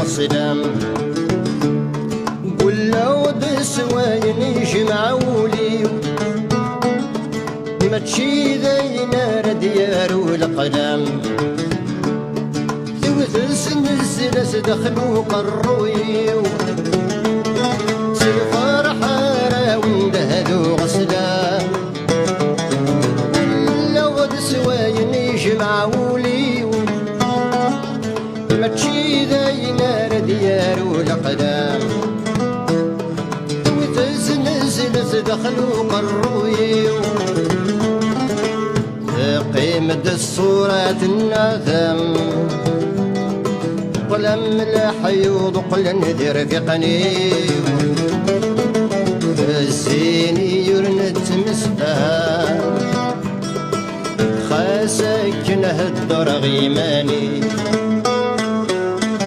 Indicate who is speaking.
Speaker 1: غصلام قل لو دسواين يجمع ولي ما تشي ذينا ديارو القلم ثوث السنسلس دخلوا قرويو سيفر حراون دهدو غسلام لو دسواين يجمع ولي ما تشي ذينا ديارو القلم ثوث السنسلس دخلوا قرويو قيمة الصورة الناثم قلم الحيوض قل ندير في قنيب الزيني يرنت مسفها خاسك نهدر غيماني